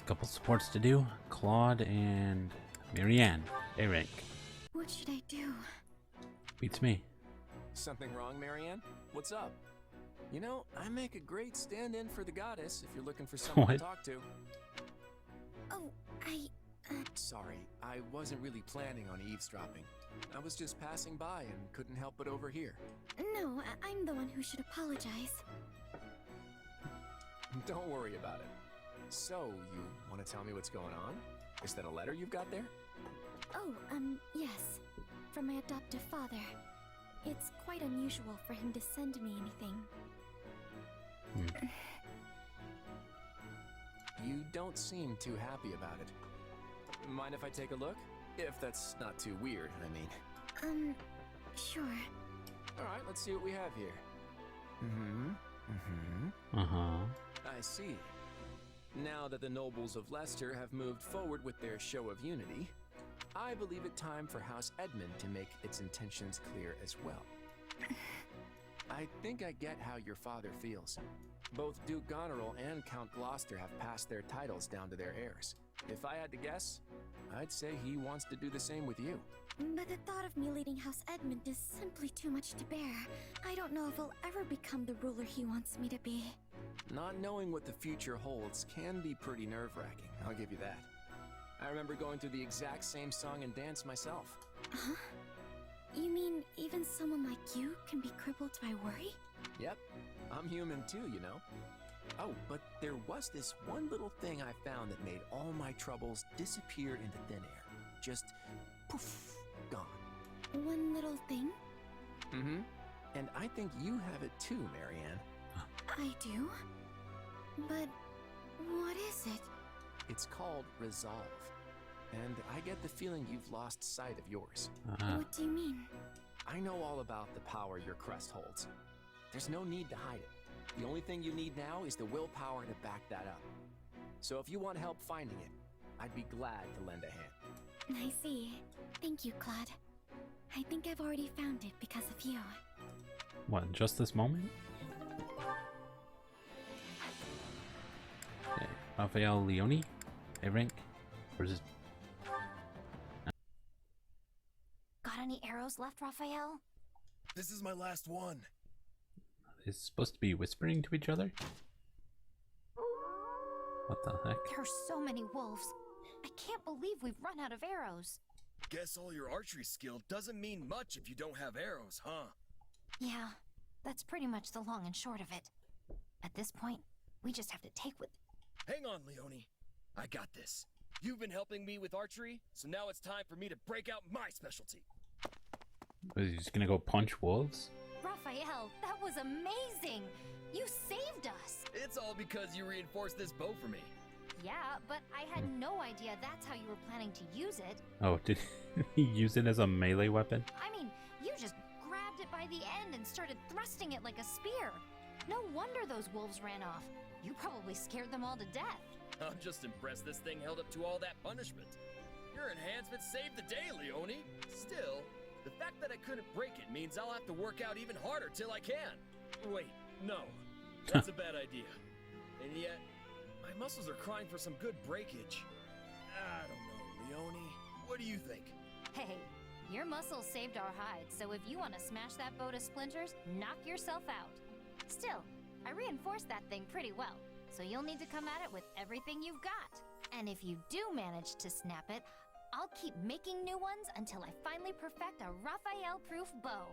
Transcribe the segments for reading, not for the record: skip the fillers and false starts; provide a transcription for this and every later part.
Couple supports to do. Claude and Marianne. A rank. What should I do? Beats me. Something wrong, Marianne? What's up? You know, I make a great stand-in for the goddess if you're looking for someone to What? talk to. Oh, Sorry, I wasn't really planning on eavesdropping. I was just passing by and couldn't help but overhear. no, I'm the one who should apologize. Don't worry about it. So, you want to tell me what's going on? Is that a letter you've got there? Oh, yes. From my adoptive father. It's quite unusual for him to send me anything. You don't seem too happy about it. Mind if I take a look? If that's not too weird, I mean. Sure. Alright, let's see what we have here. I see. Now that the nobles of Leicester have moved forward with their show of unity, I believe it time for House Edmund to make its intentions clear as well. I think I get how your father feels. Both Duke Goneril and Count Gloucester have passed their titles down to their heirs. If I had to guess, I'd say he wants to do the same with you. But the thought of me leading House Edmund is simply too much to bear. I don't know if I'll ever become the ruler he wants me to be. Not knowing what the future holds can be pretty nerve-wracking, I'll give you that. I remember going through the exact same song and dance myself. Huh? You mean even someone like you can be crippled by worry? Yep, I'm human too, you know. Oh, but there was this one little thing I found that made all my troubles disappear into thin air. Just poof, gone. One little thing? And I think you have it too, Marianne. I do? But what is it? It's called resolve. And I get the feeling you've lost sight of yours. What do you mean? I know all about the power your crest holds. There's no need to hide it. The only thing you need now is the willpower to back that up. So if you want help finding it, I'd be glad to lend a hand. I see. Thank you, Claude. I think I've already found it because of you. What, in just this moment? Okay. Raphael Leone? A rank? Or is it... Got any arrows left, Raphael? This is my last one. Is it supposed to be whispering to each other? What the heck? There are so many wolves. I can't believe we've run out of arrows. Guess all your archery skill doesn't mean much if you don't have arrows, huh? Yeah, that's pretty much the long and short of it. At this point, we just have to take with... Hang on, Leone. I got this. You've been helping me with archery, so now it's time for me to break out my specialty. Is he just gonna go punch wolves? Raphael, that was amazing! You saved us! It's all because you reinforced this bow for me. Yeah, but I had no idea that's how you were planning to use it. Oh, did he use it as a melee weapon? I mean, you just grabbed it by the end and started thrusting it like a spear. No wonder those wolves ran off. You probably scared them all to death. I'm just impressed this thing held up to all that punishment. Your enhancement saved the day, Leone. Still, the fact that I couldn't break it means I'll have to work out even harder till I can. Wait, no. That's a bad idea. And yet, my muscles are crying for some good breakage. I don't know, Leone. What do you think? Hey, your muscles saved our hides, so if you want to smash that bow to splinters, knock yourself out. Still, I reinforced that thing pretty well, so you'll need to come at it with everything you've got. And if you do manage to snap it, I'll keep making new ones until I finally perfect a Raphael-proof bow.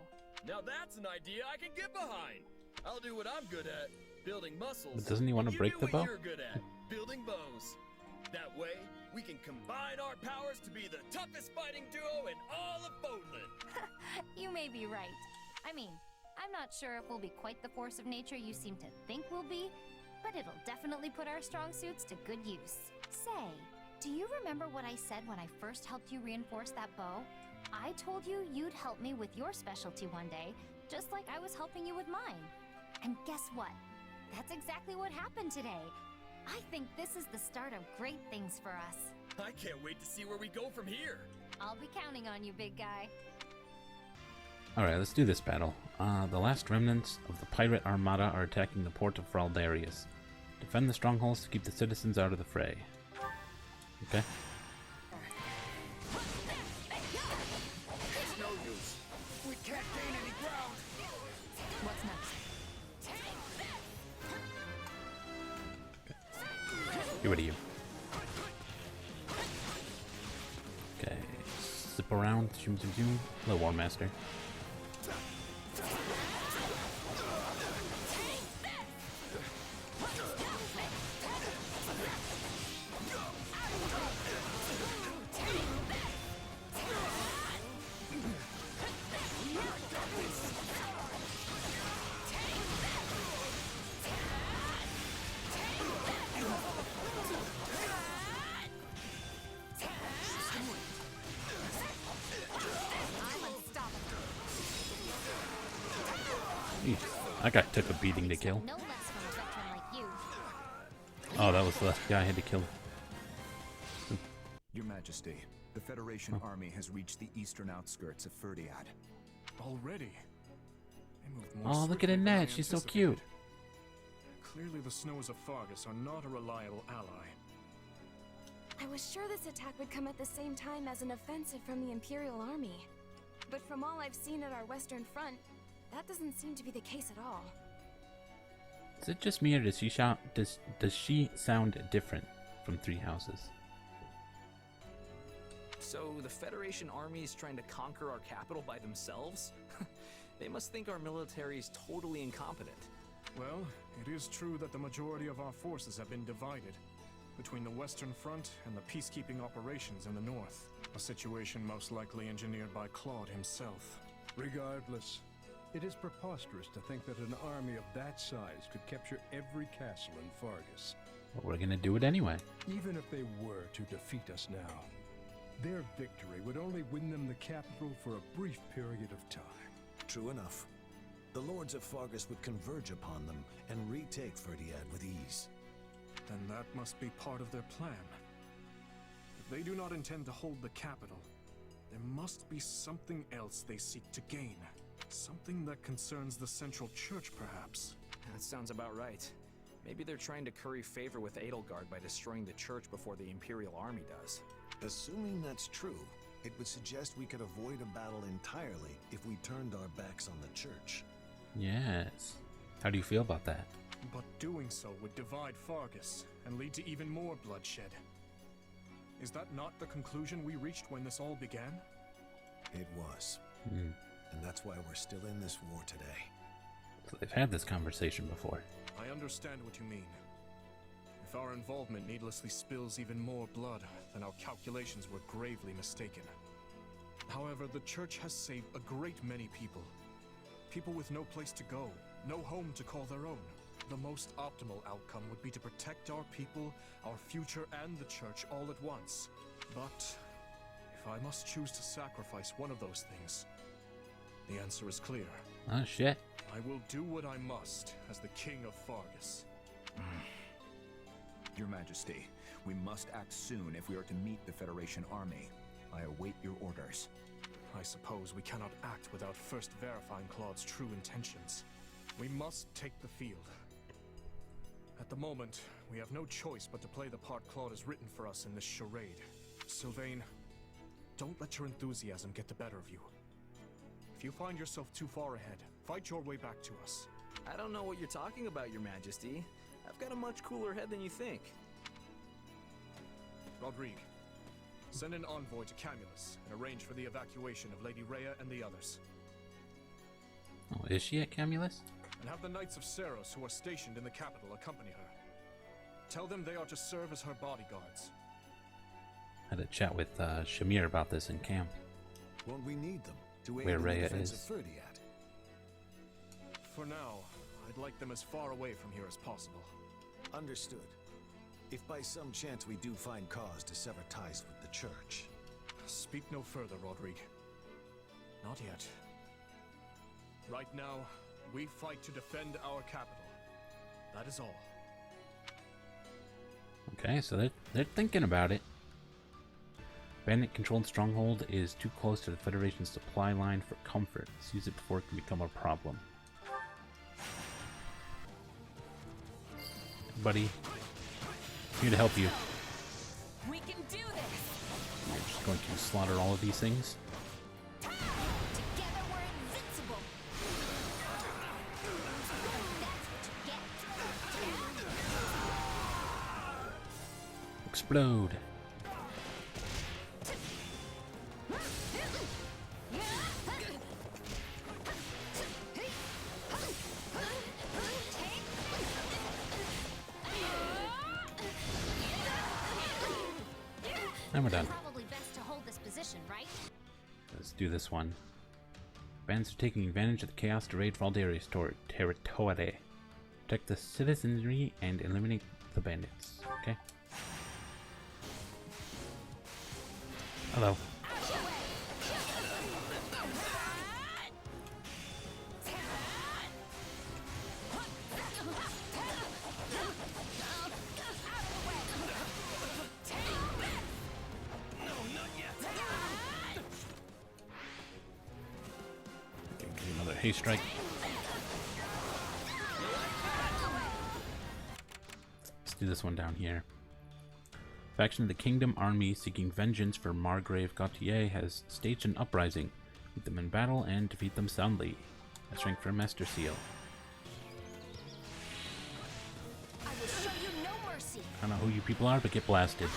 Now that's an idea I can get behind. I'll do what I'm good at, building muscles. But doesn't he want to You break do the what bow? You're good at, building bows. That way, we can combine our powers to be the toughest fighting duo in all of Bodland. You may be right. I mean, I'm not sure if we'll be quite the force of nature you seem to think we'll be, but it'll definitely put our strong suits to good use. Say, do you remember what I said when I first helped you reinforce that bow? I told you you'd help me with your specialty one day, just like I was helping you with mine. And guess what? That's exactly what happened today. I think this is the start of great things for us. I can't wait to see where we go from here. I'll be counting on you, big guy. Alright, let's do this battle. The last remnants of the pirate armada are attacking the port of Fraldarius. Defend the strongholds to keep the citizens out of the fray. Okay. It's no use. We can't gain any ground. What's next? Get rid of you. Okay. Zip around. Zoom, zoom, zoom. Hello, War Master. That guy took a beating to kill. No less from a veteran like you. Oh, that was the guy I had to kill. Your Majesty, the Federation army has reached the eastern outskirts of Fhirdiad. Already? They moved more Oh, look at swiftly than I Annette. She's so anticipated. cute. Clearly the snows of Fargus are not a reliable ally. I was sure this attack would come at the same time as an offensive from the Imperial Army. But from all I've seen at our western front, that doesn't seem to be the case at all. Is it just me, or does she sound does she sound different from Three Houses? So the Federation army is trying to conquer our capital by themselves? They must think our military is totally incompetent. Well, it is true that the majority of our forces have been divided between the Western Front and the peacekeeping operations in the north. A situation most likely engineered by Claude himself. Regardless, it is preposterous to think that an army of that size could capture every castle in Fargus. Well, we're gonna do it anyway. Even if they were to defeat us now, their victory would only win them the capital for a brief period of time. True enough. The lords of Fargus would converge upon them and retake Fhirdiad with ease. Then that must be part of their plan. If they do not intend to hold the capital, there must be something else they seek to gain. Something that concerns the Central Church, perhaps. That sounds about right. Maybe they're trying to curry favor with Edelgard by destroying the church before the Imperial Army does. Assuming that's true, it would suggest we could avoid a battle entirely if we turned our backs on the church. Yes. How do you feel about that? But doing so would divide Fargus and lead to even more bloodshed. Is that not the conclusion we reached when this all began? It was. And that's why we're still in this war today. So they've had this conversation before. I understand what you mean. If our involvement needlessly spills even more blood, then our calculations were gravely mistaken. However, the Church has saved a great many people. People with no place to go, no home to call their own. The most optimal outcome would be to protect our people, our future, and the Church all at once. But if I must choose to sacrifice one of those things, the answer is clear. Oh, shit. I will do what I must as the King of Fargus. Your Majesty, we must act soon if we are to meet the Federation army. I await your orders. I suppose we cannot act without first verifying Claude's true intentions. We must take the field. At the moment, we have no choice but to play the part Claude has written for us in this charade. Sylvain, don't let your enthusiasm get the better of you. If you find yourself too far ahead, fight your way back to us. I don't know what you're talking about, Your Majesty. I've got a much cooler head than you think. Rodrigue, send an envoy to Camulus and arrange for the evacuation of Lady Rhea and the others. Oh, is she at Camulus? And have the Knights of Seros who are stationed in the capital accompany her. Tell them they are to serve as her bodyguards. Had a chat with Shamir about this in camp. Won't we need them to aid Where in Rhea the defense is. of Fhirdiad? For now, I'd like them as far away from here as possible. Understood. If by some chance we do find cause to sever ties with the church. Speak no further, Rodrigue. Not yet. Right now, we fight to defend our capital. That is all. Okay, so they're thinking about it. Bandit-controlled stronghold is too close to the Federation's supply line for comfort. Let's use it before it can become a problem. Buddy, here to help you. We can do this. I'm just going to slaughter all of these things. Together we're invincible. That's what you get. Explode. And we're done. Probably best to hold this position, right? Let's do this one. Bandits are taking advantage of the chaos to raid Valdaria's territory. Protect the citizenry and eliminate the bandits. Okay. Hello. Another haste strike. Let's do this one down here. Faction of the Kingdom Army seeking vengeance for Margrave Gautier has staged an uprising. Meet them in battle and defeat them soundly. That's rank for Master Seal. I will show you no mercy. I don't know who you people are, but get blasted.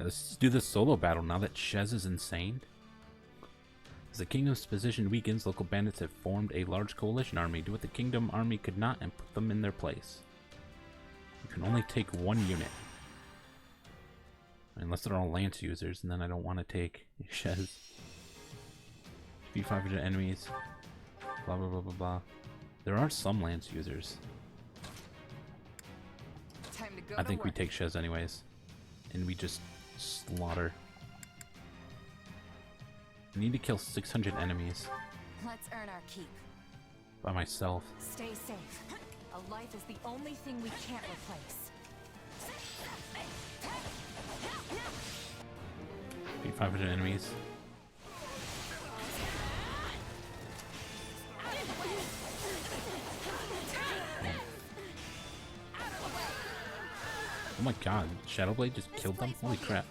Let's do this solo battle now that Shez is insane. As the kingdom's position weakens, local bandits have formed a large coalition army. Do what the kingdom army could not and put them in their place. You can only take one unit. Unless they're all lance users, and then I don't want to take Shez. Defeat 500 enemies. Blah blah blah blah blah. There are some lance users. Time to go I think we take Shez anyways. And we just slaughter. I need to kill 600 enemies Let's earn our keep. by myself. Stay safe. A life is the only thing we can't replace. Beat 500 enemies. Oh my god, Shadowblade just killed them? Holy crap.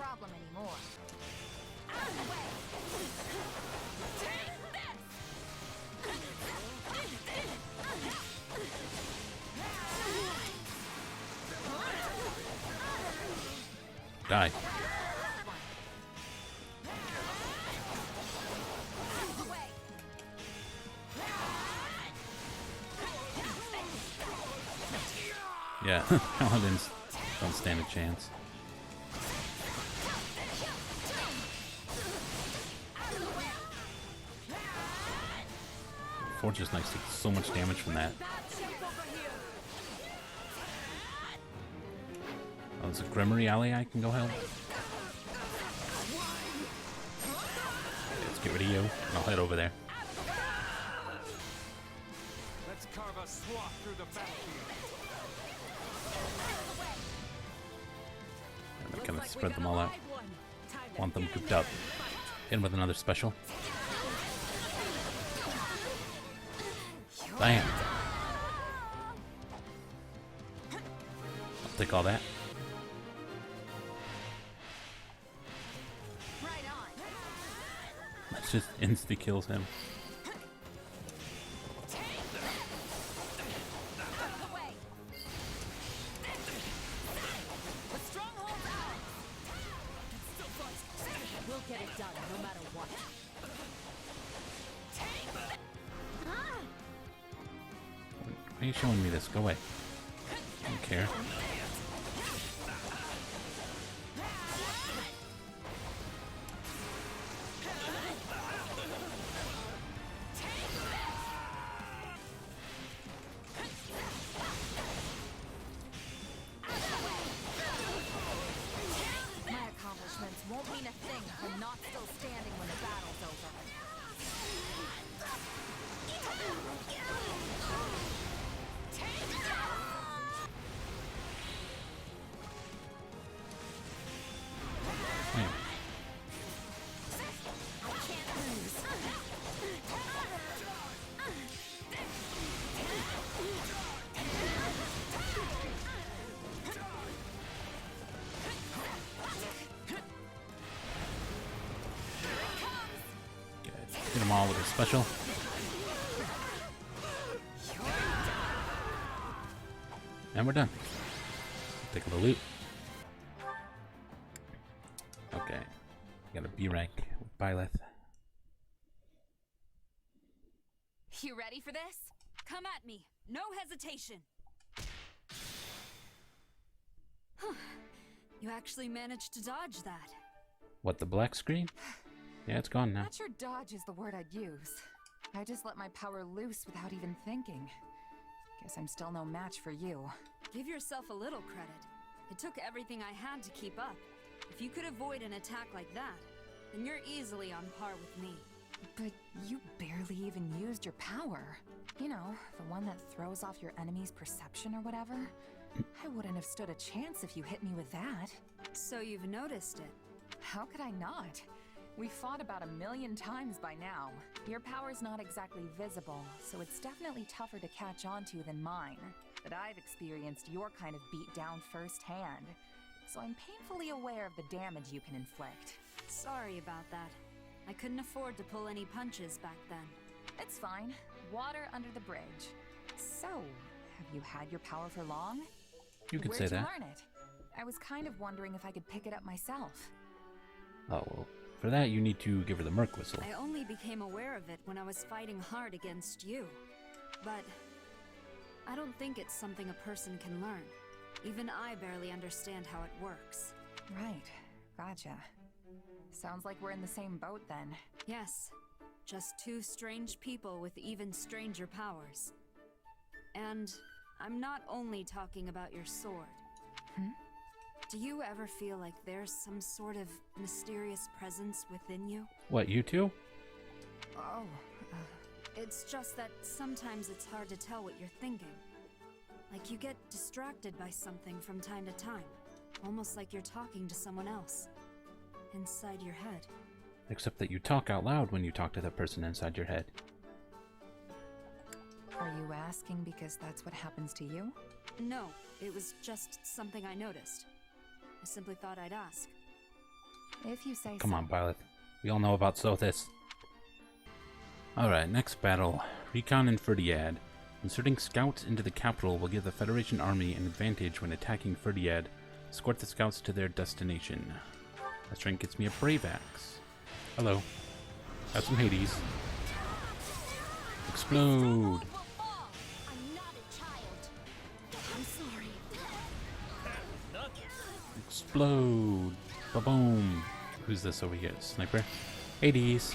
Die. Yeah, Paladins don't stand a chance. Fortress Knights take so much damage from that. Oh, there's a Grimory ally I can go help. Let's get rid of you. I'll head over there. Let's carve a swath through the battlefield. I'm gonna spread them all out. Want them cooped up. In with another special. Bam! I'll take all that. Let's just insta kills him. We'll get it done no matter what. Why are you showing me this? Go away. I don't care. My accomplishments won't mean a thing if I'm not still standing when the battle's over. all with a special. And we're done. Take a little loot. Okay. Got a B rank with Byleth. You ready for this? Come at me. No hesitation. You actually managed to dodge that. What, the black screen? Yeah, it's gone now. Not sure dodge is the word I'd use. I just let my power loose without even thinking. Guess I'm still no match for you. Give yourself a little credit. It took everything I had to keep up. If you could avoid an attack like that, then you're easily on par with me. But you barely even used your power. You know, the one that throws off your enemy's perception or whatever. I wouldn't have stood a chance if you hit me with that. So you've noticed it. How could I not? We fought about 1,000,000 times by now. Your power's not exactly visible, so it's definitely tougher to catch on to than mine. But I've experienced your kind of beat down firsthand, so I'm painfully aware of the damage you can inflict. Sorry about that. I couldn't afford to pull any punches back then. It's fine. Water under the bridge. So, have you had your power for long? You could say that. Where'd you learn it? I was kind of wondering if I could pick it up myself. Oh, well, for that you need to give her the Merc Whistle. I only became aware of it when I was fighting hard against you. But I don't think it's something a person can learn. Even I barely understand how it works. Right. Gotcha. Sounds like we're in the same boat then. Yes. Just two strange people with even stranger powers. And I'm not only talking about your sword. Do you ever feel like there's some sort of mysterious presence within you? What, you two? Oh, it's just that sometimes it's hard to tell what you're thinking. Like you get distracted by something from time to time. Almost like you're talking to someone else. Inside your head. Except that you talk out loud when you talk to the person inside your head. Are you asking because that's what happens to you? No, it was just something I noticed. I simply thought I'd ask. If you say so. Come on, Byleth. We all know about Sothis. Alright, next battle. Recon in Fhirdiad. Inserting scouts into the capital will give the Federation army an advantage when attacking Fhirdiad. Escort the scouts to their destination. That strength gets me a Brave Axe. Hello. Have some Hades. Explode! Explode! Ba-boom! Who's this over here? Sniper? Hades!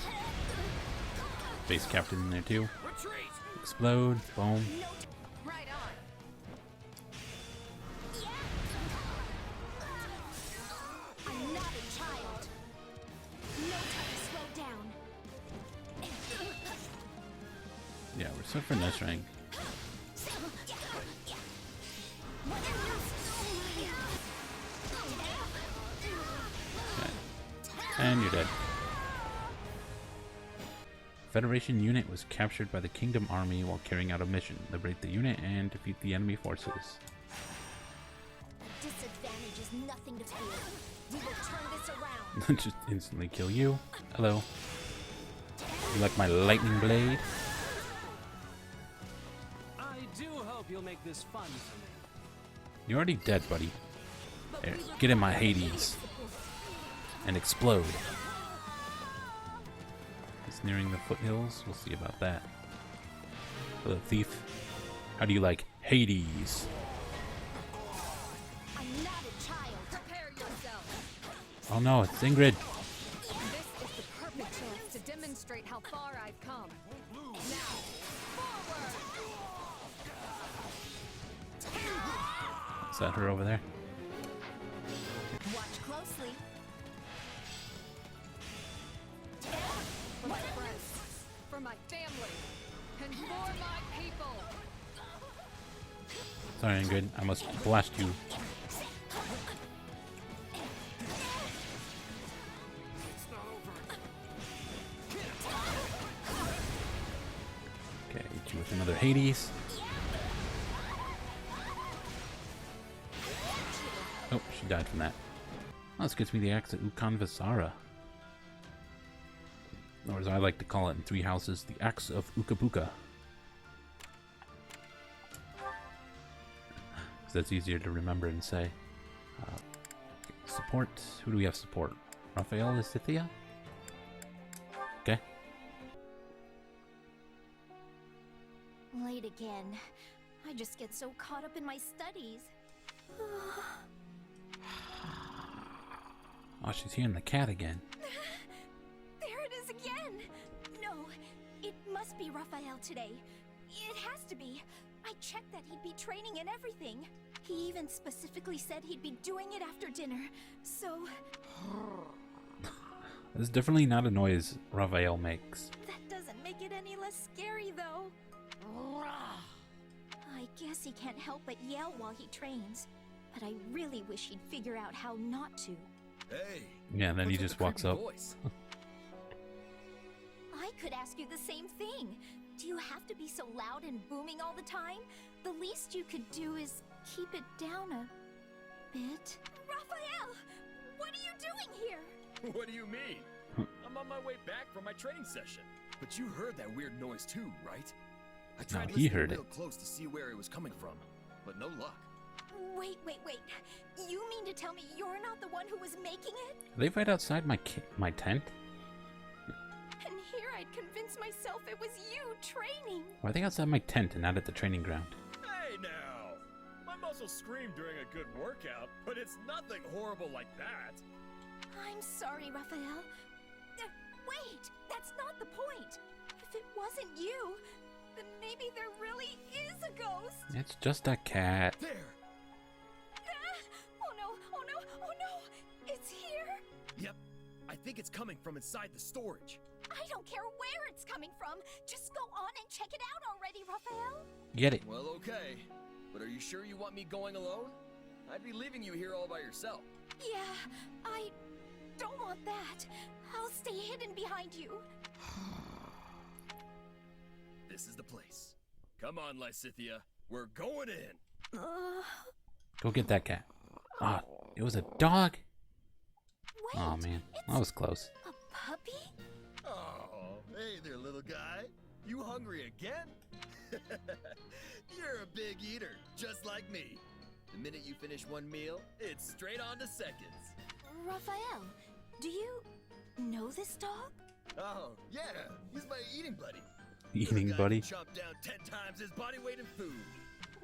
Base captain in there too. Explode! Boom! Right on. I'm not a child. No time to slow down. Yeah, we're set for this rank. And you're dead. Federation unit was captured by the Kingdom army while carrying out a mission. Liberate the unit and defeat the enemy forces. Disadvantage is nothing to fear. We will turn this around. Just instantly kill you. Hello. You like my lightning blade? I do hope you'll make this fun for me. You're already dead, buddy. There, get in my Hades. And explode. It's nearing the foothills. We'll see about that. Hello, thief. How do you like Hades? I'm not a child. Prepare yourself. Oh no, it's Ingrid. This is the perfect chance to demonstrate how far I've come. Now, forward! Is that her over there? Watch closely. For my friends, for my family, and for my people. Sorry, Ingrid. I must blast you. Okay, hit you with another Hades. Oh, she died from that. Oh, this gets me the axe at Ukan Visara. Or as I like to call it in Three Houses, the Axe of Ukabuka. Because that's easier to remember and say. Support. Who do we have support? Raphael Lysithea? Okay. Late again. I just get so caught up in my studies. Oh, she's hearing the cat again. There it is again! No, it must be Raphael today. It has to be. I checked that he'd be training and everything. He even specifically said he'd be doing it after dinner, so... That's definitely not a noise Raphael makes. That doesn't make it any less scary, though. I guess he can't help but yell while he trains, but I really wish he'd figure out how not to. Hey! Yeah, and then he just walks up. I could ask you the same thing. Do you have to be so loud and booming all the time? The least you could do is keep it down a bit. Raphael! What are you doing here? What do you mean? I'm on my way back from my training session. But you heard that weird noise too, right? I tried he listening heard real it. close to see where it was coming from, but no luck. Wait. You mean to tell me you're not the one who was making it? Are they right outside my tent? And here I'd convinced myself it was you training. Why are they outside my tent and not at the training ground? Hey now! My muscles scream during a good workout, but it's nothing horrible like that. I'm sorry, Raphael. Wait! That's not the point! If it wasn't you, then maybe there really is a ghost! It's just a cat. There! Oh no! It's here? Yep. I think it's coming from inside the storage. I don't care where it's coming from. Just go on and check it out already, Raphael. Get it. Well, okay. But are you sure you want me going alone? I'd be leaving you here all by yourself. Yeah, I don't want that. I'll stay hidden behind you. This is the place. Come on, Lysithea. We're going in. Go get that cat. Ah, it was a dog? Wait, Oh man, that was close. a puppy? Oh, hey there, little guy. You hungry again? You're a big eater, just like me. The minute you finish one meal, it's straight on to seconds. Raphael, do you know this dog? Oh, yeah, he's my eating buddy. Eating Guy buddy? can chomp down 10 times his body weight in food.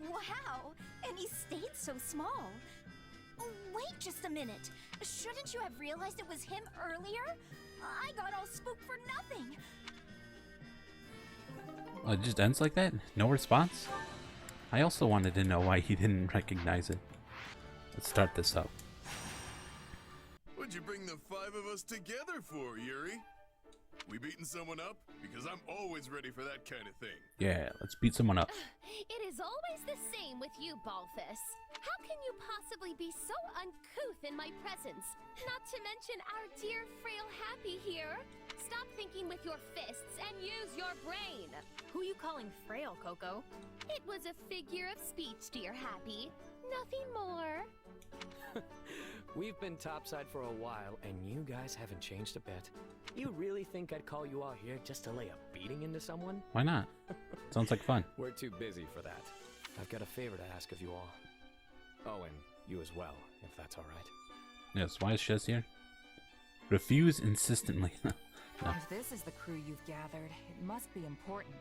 Wow, and he stayed so small. Wait just a minute. Shouldn't you have realized it was him earlier? I got all spooked for nothing. Oh, it just ends like that? No response? I also wanted to know why he didn't recognize it. Let's start this up. What'd you bring the 5 of us together for, Yuri? We beating someone up? Because I'm always ready for that kind of thing. Yeah, let's beat someone up. It is always the same with you, Balthus. How can you possibly be so uncouth in my presence? Not to mention our dear frail Happy here. Stop thinking with your fists and use your brain. Who you calling frail, Coco? It was a figure of speech, dear Happy. Nothing more. We've been topside for a while, and you guys haven't changed a bit. You really think I'd call you all here just to lay a beating into someone? Why not? Sounds like fun. We're too busy for that. I've got a favor to ask of you all. Oh, and you as well, if that's all right. Yes, why is Shez here? Refuse insistently. No. If this is the crew you've gathered, it must be important.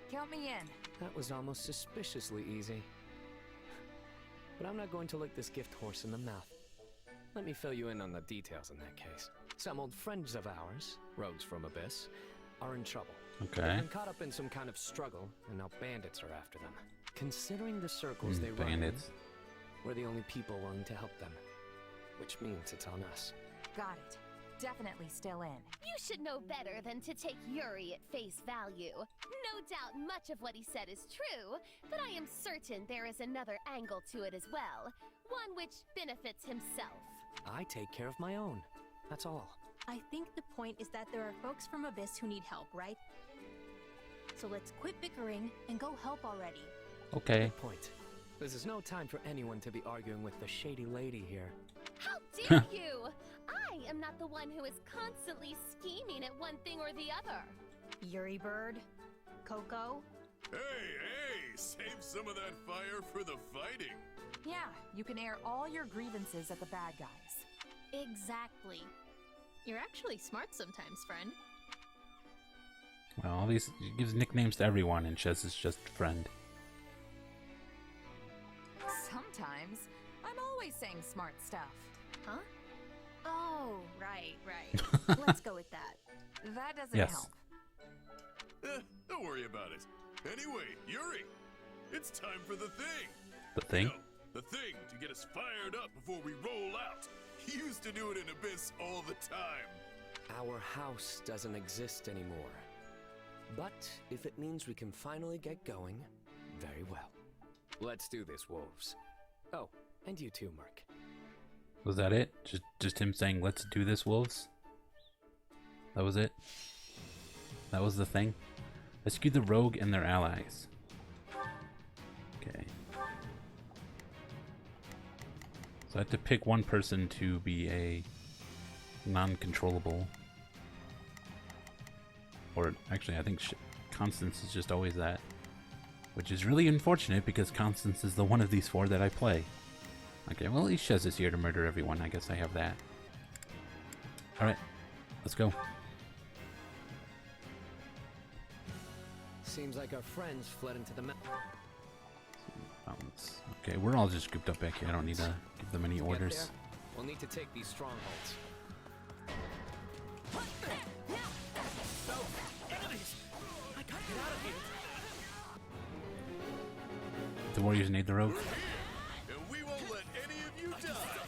Count me in. That was almost suspiciously easy. But I'm not going to look this gift horse in the mouth. Let me fill you in on the details in that case. Some old friends of ours, rogues from Abyss, are in trouble. Okay. They've been caught up in some kind of struggle, and now bandits are after them. Considering the circles they run in, bandits. we're the only people willing to help them. Which means it's on us. Got it. Definitely still in. You should know better than to take Yuri at face value. No doubt much of what he said is true, but I am certain there is another angle to it as well. One which benefits himself. I take care of my own. That's all. I think the point is that there are folks from Abyss who need help, right? So let's quit bickering and go help already. Okay. Good point. This is no time for anyone to be arguing with the shady lady here. How dare you! I I am not the one who is constantly scheming at one thing or the other. Yuri Bird? Coco? Hey, save some of that fire for the fighting. Yeah, you can air all your grievances at the bad guys. Exactly. You're actually smart sometimes, friend. Well, all these he gives nicknames to everyone, and Shez is just friend. Sometimes. I'm always saying smart stuff. Huh? Oh, right. Let's go with that. That doesn't Yes. help. Don't worry about it. Anyway, Yuri, it's time for the thing. The thing? No, the thing to get us fired up before we roll out. He used to do it in Abyss all the time. Our house doesn't exist anymore. But if it means we can finally get going, very well. Let's do this, wolves. Oh, and you too, Merc. Was that it? Just him saying, "Let's do this, wolves"? That was it? That was the thing? Rescue the rogue and their allies. Okay. So I have to pick one person to be a non-controllable. Or actually, I think Constance is just always that. Which is really unfortunate because Constance is the one of these four that I play. Okay, well at least Shez is here to murder everyone. I guess I have that. Alright, let's go. Seems like our friends fled into the Mountains. Okay, we're all just grouped up back here. I don't need to give them any orders. We'll need to take these strongholds. The warriors need the rogue. And we won't let any of you die.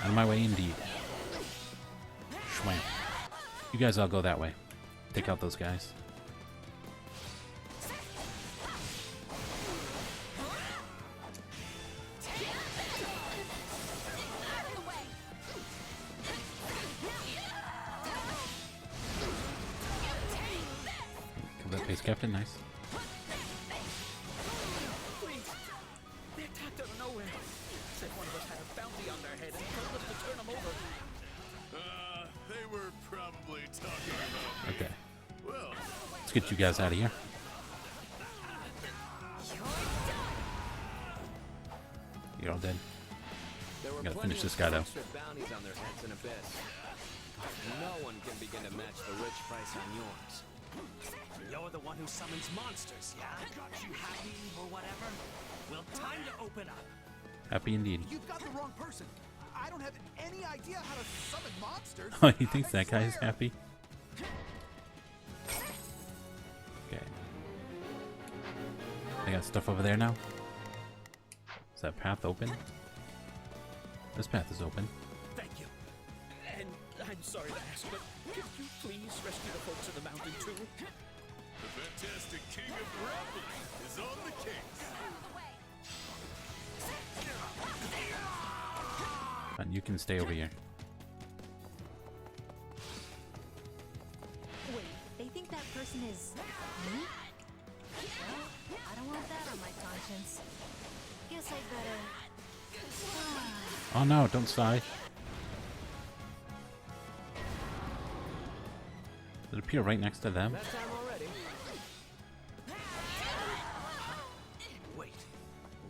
Out of my way, indeed. Schwam. You guys all go that way. Take out those guys. Kill that base captain, nice. They attacked out of nowhere. Said one of us had a bounty on their head and told us to turn them over. They were probably talking about me. Okay. Well, Let's get you guys out of here. You're all dead. Gotta finish this guy though. Bounties on their heads in Abyss. No one can begin to match the rich price on yours. You're the one who summons monsters, yeah? Got you happy or whatever? Well, time to open up. Happy indeed. You've got the wrong person. I don't have any idea how to summon monsters. Oh, he thinks that guy is happy? Okay. I got stuff over there now. Is that path open? This path is open. Thank you. And I'm sorry to ask, but could you please rescue the folks in the mountain too? the fantastic king of grappling is on the case. And you can stay over here. Wait, they think that person is me? Well, I don't want that on my conscience. Guess I better... Oh no, don't sigh. Does it appear right next to them? That time already. Wait,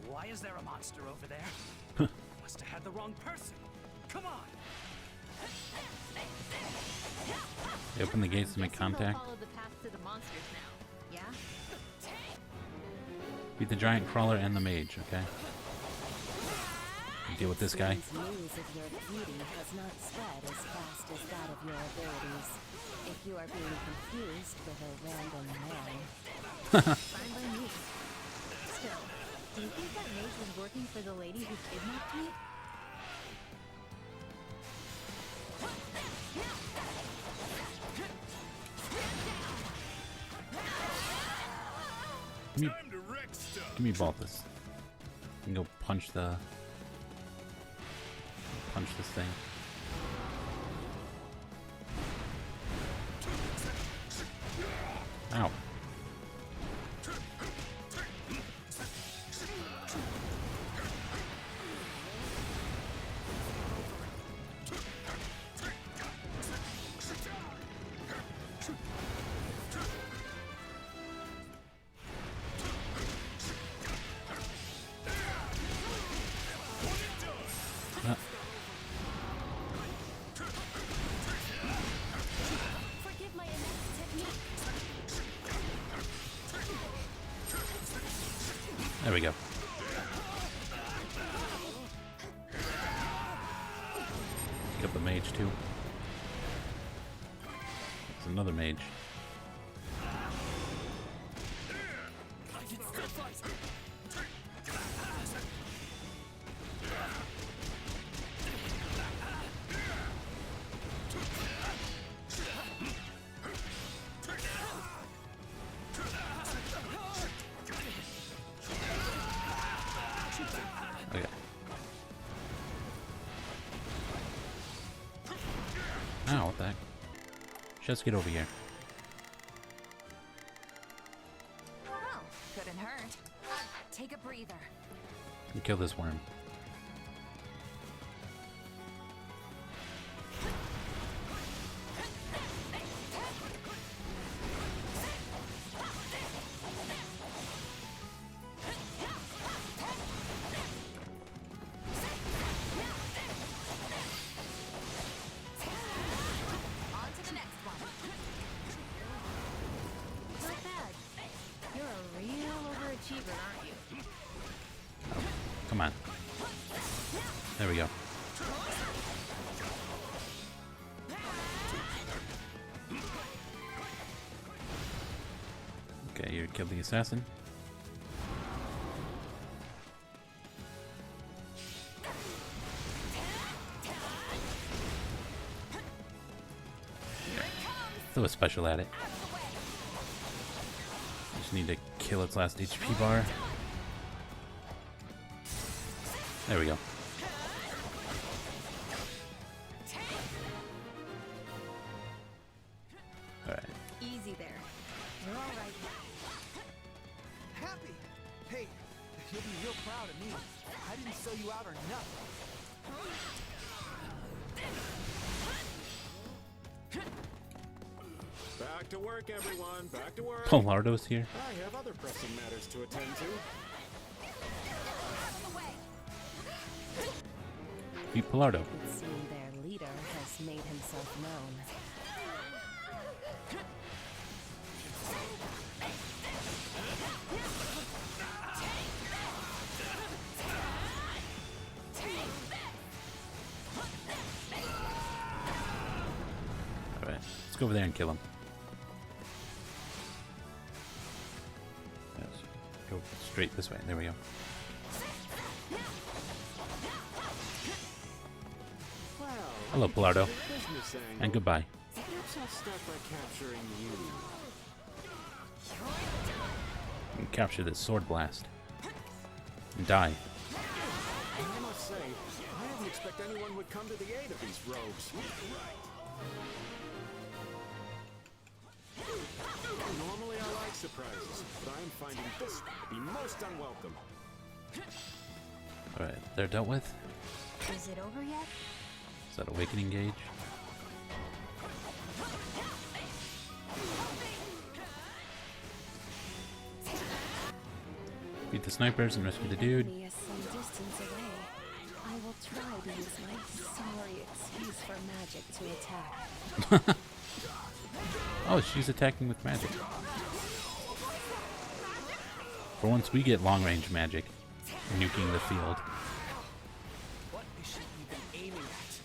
why is there a monster over there? Must have had the wrong person. Come on. They open the gates to make contact. Follow the path to the monsters now, yeah? Beat the giant crawler and the mage, okay? Deal with this guy. News of your beauty has not spread as fast as that of your abilities. If you are being confused with a random man. Fine by me. Still, do you think that mage was working for the lady who kidnapped me? Give me Balthus. I can go punch this thing. There we go. Pick up the mage too. There's another mage. Okay. Ow, what the heck? Just get over here. Well, couldn't hurt. Take a breather. And kill this worm. Come on. There we go. Okay, you killed the assassin. Throw a special at it. Just need to kill its last HP bar. There we go. Alright. Easy there. You're all right. Happy! Hey, you'll be real proud of me. I didn't sell you out or nothing. Back to work, everyone. Back to work. Palardo's here. I have other pressing matters to attend to. Beat Palardo. It would seem their leader has made himself known. Alright, let's go over there and kill him. Yes. Go straight this way. There we go. Hello, Palardo. And goodbye. Perhaps I'll start by capturing you. And capture this sword blast. And die. I must say, I didn't expect anyone would come to the aid of these rogues. Normally I like surprises, but I am finding this to be most unwelcome. Alright, they're dealt with. Is it over yet? Is that awakening gauge? Beat the snipers and rescue the dude. Enemy is some distance away. I will try to use my sorry excuse for magic to attack. Oh, she's attacking with magic. For once, we get long-range magic, nuking the field. What is she even aiming at?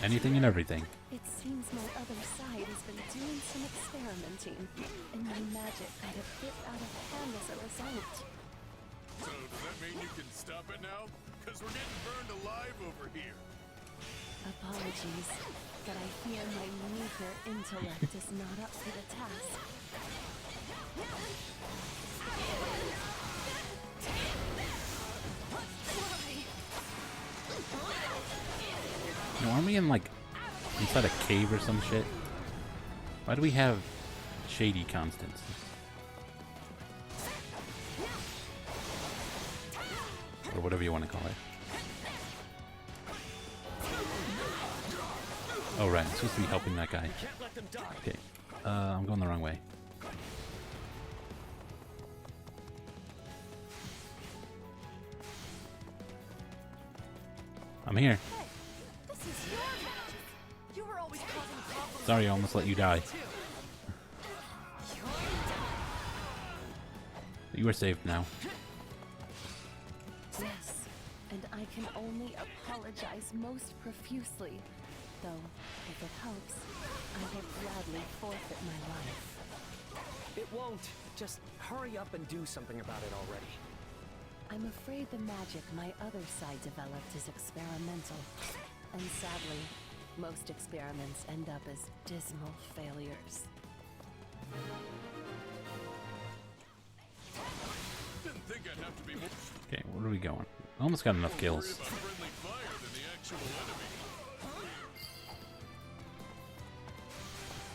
Anything and everything. It seems my other side has been doing some experimenting, and my magic got a bit out of hand as a result. So does that mean you can stop it now? Because we're getting burned alive over here. Apologies, but I fear my meager intellect is not up to the task. No, aren't we in like inside a cave or some shit? Why do we have shady constants? Or whatever you want to call it. Oh right, I'm supposed to be helping that guy. Okay, I'm going the wrong way. I'm here. Sorry, I almost let you die. You are saved now. I can only apologize most profusely. Though, if it helps, I will gladly forfeit my life. It won't. Just hurry up and do something about it already. I'm afraid the magic my other side developed is experimental. And sadly, most experiments end up as dismal failures. Didn't think I'd have to be more Okay, where are we going? Almost got enough kills. worried about friendly fire than the actual enemy.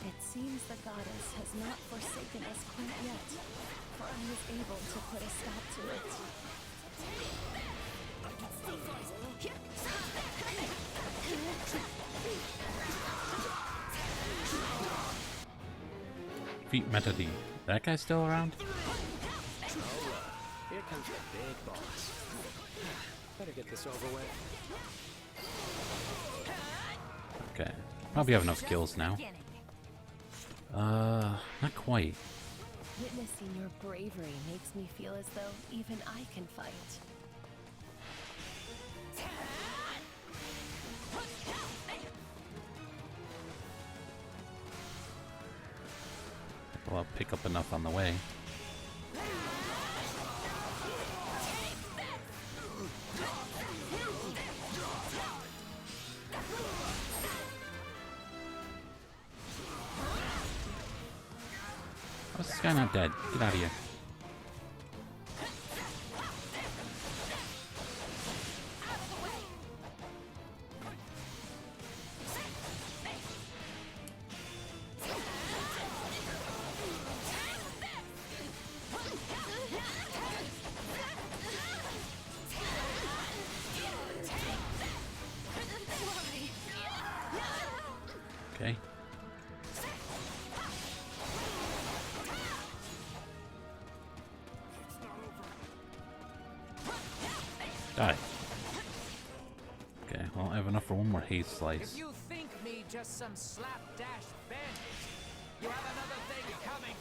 It seems the goddess has not forsaken us quite yet, for I was able to put a stop to it. Feet Meta D. That guy still around? Here comes the big boss. Better get this over with. Okay. Probably have enough kills now. Not quite. Witnessing your bravery makes me feel as though even I can fight. Well, I'll pick up enough on the way. How's this guy not dead? Get out of here. Okay. Die. Okay, well, I have enough for one more haze slice. If you think me just some slapdash bandit, you have another thing coming.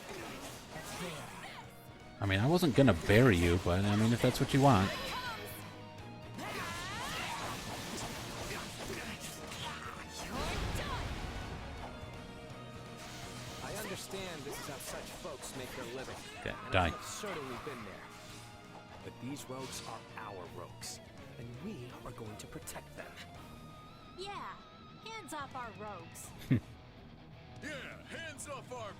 That's here. I mean, I wasn't gonna bury you, but I mean, if that's what you want. I understand this is how such folks make their living. Okay, and die. I've certainly been there. But these rogues are our rogues, and we are going to protect them. Yeah, hands off our rogues. Yeah, hands off our...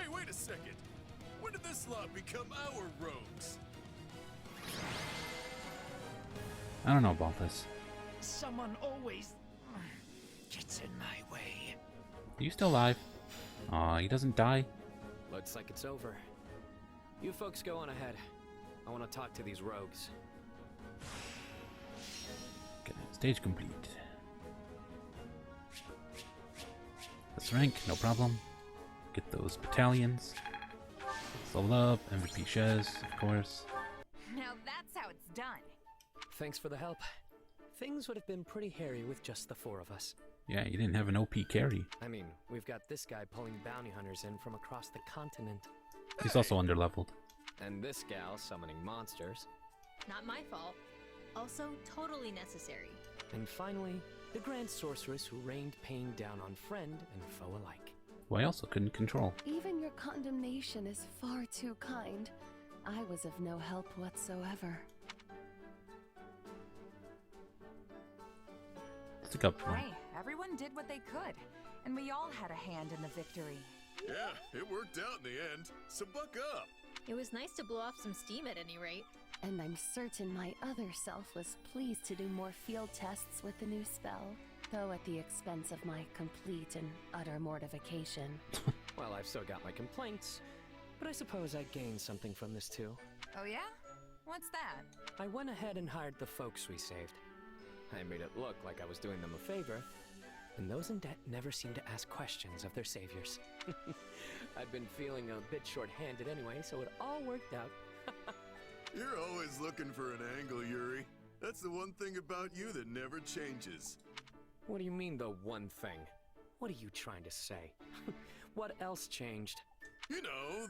Hey, wait a second. When did this lot become our rogues? I don't know about this. Someone always gets in my way. Are you still alive? Aw, he doesn't die. Looks like it's over. You folks go on ahead. I want to talk to these rogues. Okay, stage complete. Let's rank, no problem. Get those battalions. Let's level up, MVP Shez, of course. Now that's how it's done. Thanks for the help. Things would have been pretty hairy with just the four of us. Yeah, you didn't have an OP carry. I mean, we've got this guy pulling bounty hunters in from across the continent. He's also underleveled. And this gal summoning monsters. Not my fault. Also, totally necessary. And finally, the Grand Sorceress who rained pain down on friend and foe alike. Who I also couldn't control. Even your condemnation is far too kind. I was of no help whatsoever. Let's look up. Hey, everyone did what they could, and we all had a hand in the victory. Yeah, it worked out in the end, so buck up. It was nice to blow off some steam at any rate. And I'm certain my other self was pleased to do more field tests with the new spell, though at the expense of my complete and utter mortification. Well, I've still got my complaints, but I suppose I gained something from this too. Oh yeah? What's that? I went ahead and hired the folks we saved. I made it look like I was doing them a favor, and those in debt never seem to ask questions of their saviors. I'd been feeling a bit short-handed anyway, so it all worked out. You're always looking for an angle, Yuri. That's the one thing about you that never changes. What do you mean, the one thing? What are you trying to say? What else changed? You know,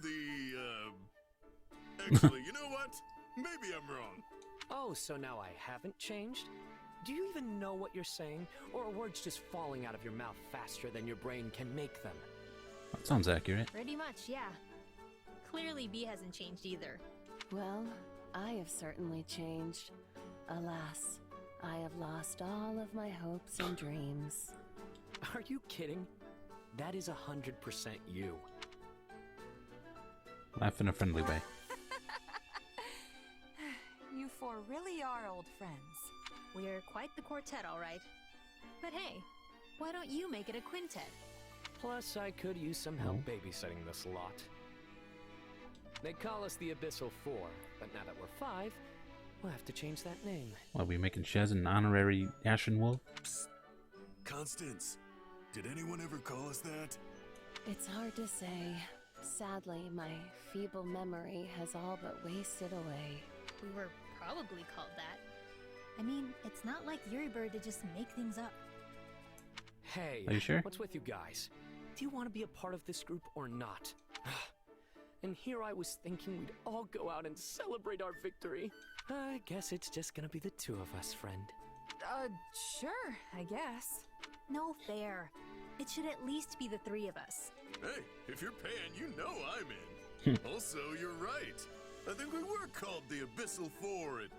actually, you know what? Maybe I'm wrong. Oh, so now I haven't changed? Do you even know what you're saying? Or are words just falling out of your mouth faster than your brain can make them? That sounds accurate. Pretty much, yeah. Clearly, B hasn't changed either. Well, I have certainly changed. Alas, I have lost all of my hopes and dreams. Are you kidding? That is 100% you. Laugh in a friendly way. You four really are old friends. We're quite the quartet, all right. But hey, why don't you make it a quintet? Plus, I could use some help babysitting this lot. They call us the Abyssal Four, but now that we're 5, we'll have to change that name. What, are we making Shez an honorary Ashen Wolf? Psst. Constance, did anyone ever call us that? It's hard to say. Sadly, my feeble memory has all but wasted away. We were probably called that. I mean, it's not like Eurybird to just make things up. Hey, are you sure? What's with you guys? Do you want to be a part of this group or not? And here I was thinking we'd all go out and celebrate our victory. I guess it's just gonna be the 2 of us, friend. Sure, I guess. No fair. It should at least be the 3 of us. Hey, if you're paying, you know I'm in. Also, you're right. I think we were called the Abyssal Four at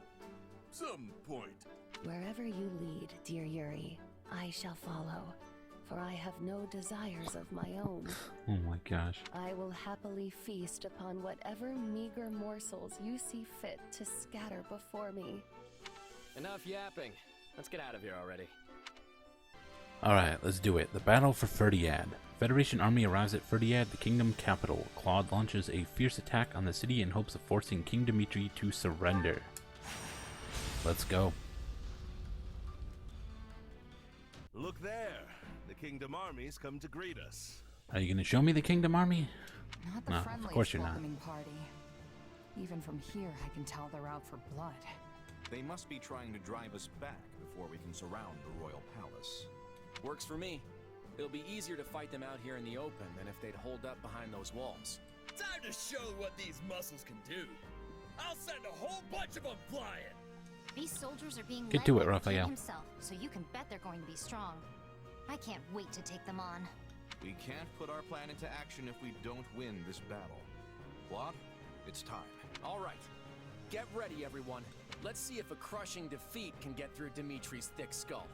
some point. Wherever you lead, dear Yuri, I shall follow, for I have no desires of my own. Oh my gosh. I will happily feast upon whatever meager morsels you see fit to scatter before me. Enough yapping. Let's get out of here already. Alright, let's do it. The battle for Fhirdiad. Federation army arrives at Fhirdiad, the kingdom capital. Claude launches a fierce attack on the city in hopes of forcing King Dimitri to surrender. Let's go. Look there. The kingdom armies come to greet us. Are you going to show me the kingdom army? Not the No, friendliest of course you're not. welcoming party. Even from here, I can tell they're out for blood. They must be trying to drive us back before we can surround the royal palace. Works for me. It'll be easier to fight them out here in the open than if they'd hold up behind those walls. Time to show what these muscles can do. I'll send a whole bunch of them flying. These soldiers are being Get led to by it, the Raphael. king himself, so you can bet they're going to be strong. I can't wait to take them on. We can't put our plan into action if we don't win this battle. Claude, it's time. All right. Get ready, everyone. Let's see if a crushing defeat can get through Dimitri's thick skull.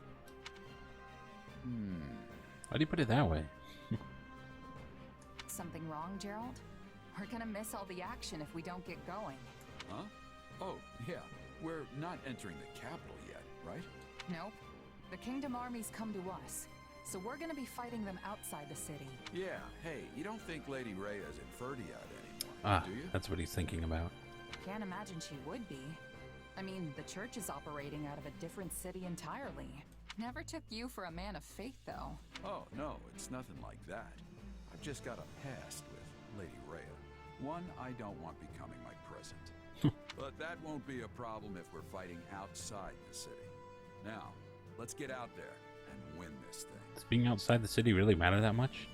Why do you put it that way? Something wrong, Gerald? We're gonna miss all the action if we don't get going. Huh? Oh, yeah. We're not entering the capital yet, right? Nope. The kingdom armies come to us, so we're gonna be fighting them outside the city. Yeah, hey, you don't think Lady Rhea's in Fhirdiad anymore, do you? That's what he's thinking about. Can't imagine she would be. I mean, the church is operating out of a different city entirely. Never took you for a man of faith, though. Oh, no, it's nothing like that. I've just got a past with Lady Rhea. One I don't want becoming my present. But that won't be a problem if we're fighting outside the city. Now, let's get out there and win this thing. Does being outside the city really matter that much?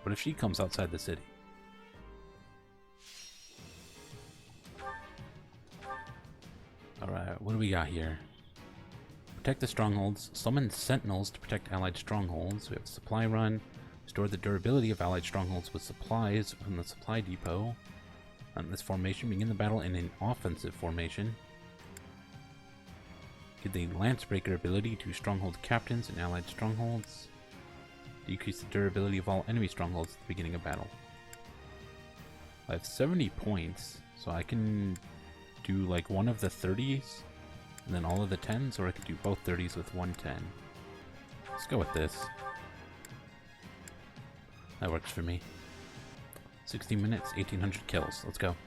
What if she comes outside the city? Alright, what do we got here? Protect the strongholds. Summon sentinels to protect allied strongholds. We have a supply run. Store the durability of allied strongholds with supplies from the supply depot. On this formation, begin the battle in an offensive formation. Give the Lancebreaker ability to stronghold captains and allied strongholds. Decrease the durability of all enemy strongholds at the beginning of battle. I have 70 points, so I can do like one of the 30s and then all of the 10s, or I could do both 30s with 110. Let's go with this. That works for me. 60 minutes, 1800 kills. Let's go.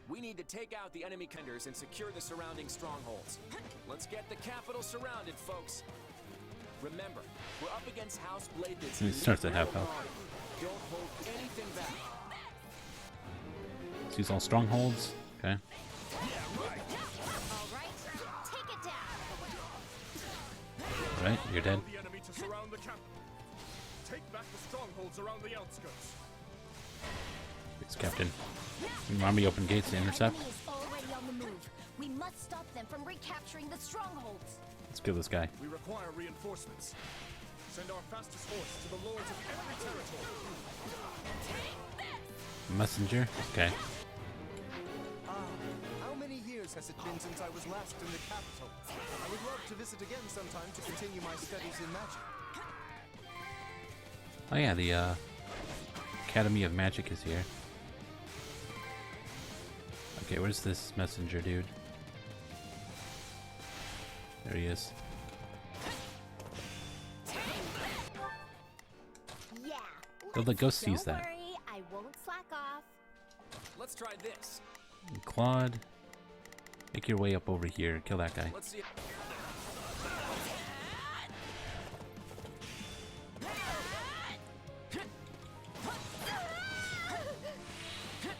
We need to take out the enemy commanders and secure the surrounding strongholds. Let's get the capital surrounded, folks. Remember, we're up against House Blade's. He starts at half health. Don't hold anything back. Let's use all strongholds. Okay. Alright, you're dead. The enemy to surround the capital. Take back the strongholds around the outskirts. It's Captain. Army open gates to intercept. Enemy is already on the move. We must stop them from recapturing the strongholds. Let's kill this guy. We require reinforcements. Send our fastest horse to the lords of every territory. Messenger. Okay. How many years has it been since I was last in the capital? I would love to visit again sometime to continue my studies in magic. Oh yeah, the Academy of Magic is here. Okay, where's this messenger dude? There he is. Yeah. Go seize that. Don't worry, I won't slack off. Let's try this. Claude, make your way up over here. Kill that guy. Let's see.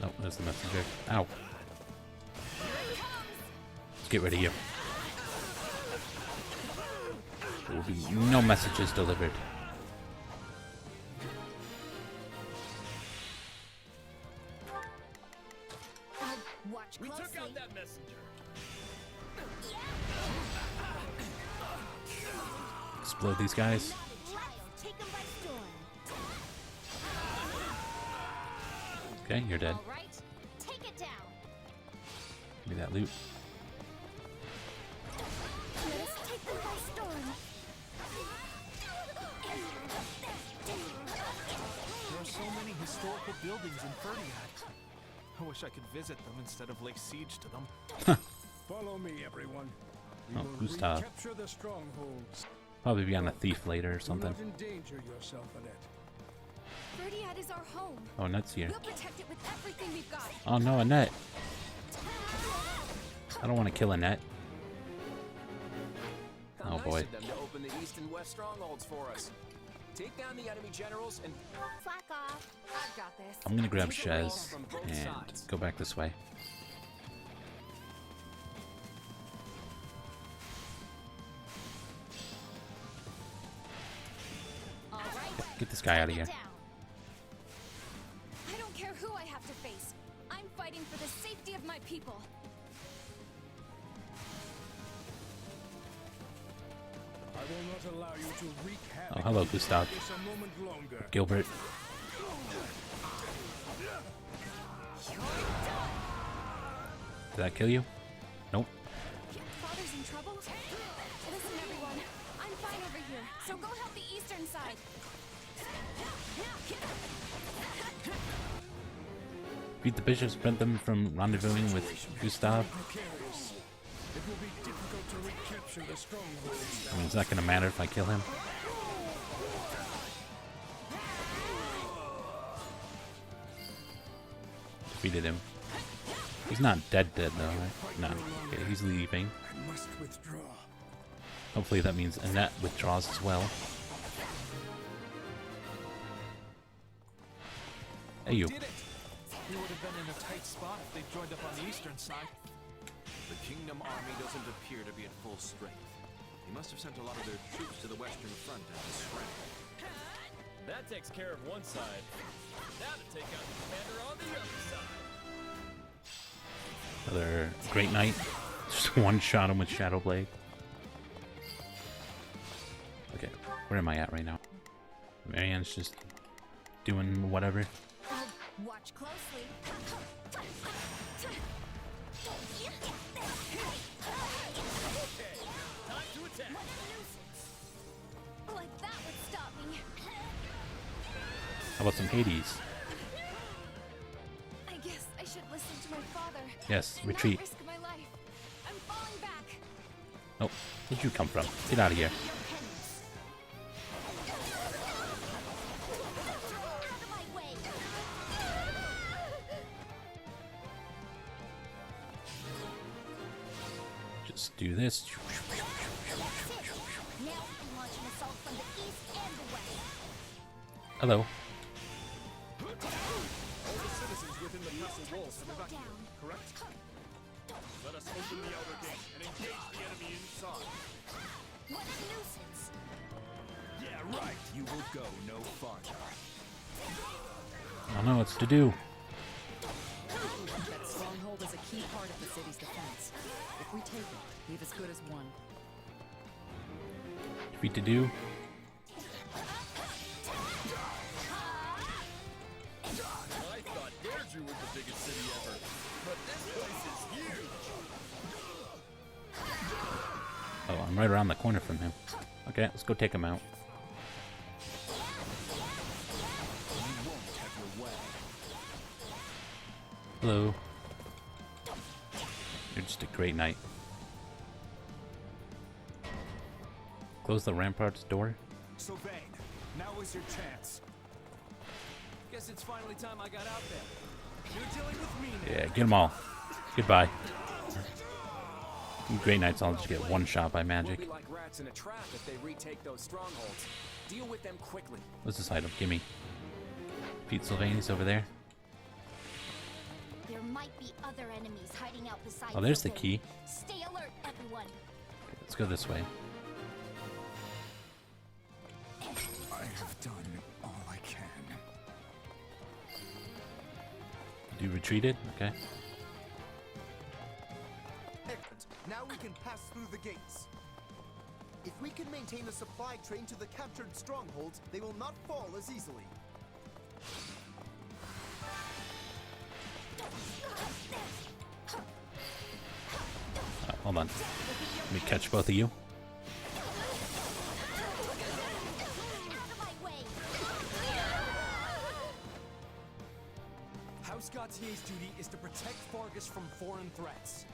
Oh, there's the messenger. Ow. Let's get rid of you. There will be no messages delivered. Watch We closely. took out that messenger. Explode these guys. Let's take them by storm. Okay, you're dead. All right, take it down. Give me that loot. Let us take them by storm. There are so many historical buildings in Fhirdiad. I wish I could visit them instead of lay siege to them. Follow me, everyone. We Oh, will Gustav. recapture the strongholds. Probably be on a thief later or something. Do not endanger yourself, Annette. Fhirdiad is our home. Oh, Annette's here. We'll protect it with everything we've got. Oh no, Annette. I don't want to kill Annette. How Oh nice boy. of them to open the east and west strongholds for us. Take down the enemy generals and Slack off. I've got this. I'm gonna grab Keep it rolling Shez from both and sides. go back this way. All right. Get this guy out of here. Down. I don't care who I have to face. I'm fighting for the safety of my people. I will not allow you to wreak havoc. Oh, hello, Gustav. Just a moment longer. Gilbert. Did that kill you? Nope. Father's in trouble? Listen, everyone. I'm fine over here, so go help the eastern side. Beat the bishops, prevent them from rendezvousing with Gustav. Precarious. It will be difficult to recapture the strongholds. I mean, it's not gonna matter if I kill him. Defeated him. He's not dead though, right? No. Okay, he's leaving. I must withdraw. Hopefully that means Annette withdraws as well. Hey you. Did it! We would have been in a tight spot if they joined up on the eastern side. The Kingdom army doesn't appear to be at full strength. They must have sent a lot of their troops to the western front as a scramble. That takes care of one side. Now to take out the commander on the other side. Another great knight. Just one shot him with Shadow Blade. Okay, where am I at right now? Marianne's just doing whatever. Watch closely. Time to attack. Like that would stop me. How about some Hades? I guess I should listen to my father. Yes, and retreat. Not risk my life. I'm falling back. Oh, where'd you come from? Get out of here. Just do this. Now we can launch an assault from the east and the west. Hello. All the citizens within the castle walls have evacuated, correct? Let us open the outer gate and engage the enemy inside. What a nuisance. Yeah, right. You will go no farther. I don't know what to do. That stronghold is a key part of the city's defense. If we take it, we've as good as won. Defeat to do. I thought Deirdre was the biggest city ever, but this place is huge. Oh, I'm right around the corner from him. Okay, let's go take him out. Hello. You're just a great knight. Close the rampart's door. Sylvain, now is your chance. Guess it's finally time I got out there. You're dealing with me now. Yeah, get them all. Goodbye. You great knights all just get one shot by magic. We'll be like rats in a trap if they retake those strongholds. Deal with them quickly. What's this item? Gimme. Defeat Sylvain, he's over there. There might be other enemies hiding out beside. Oh, there's the Sylvain. key. Stay alert, everyone. Okay, let's go this way. I have done all I can. You retreated? Okay. Excellent. Now we can pass through the gates. If we can maintain a supply train to the captured strongholds, they will not fall as easily. Hold on. Let me catch both of you. House Gautier's duty is to protect Fargus from foreign threats.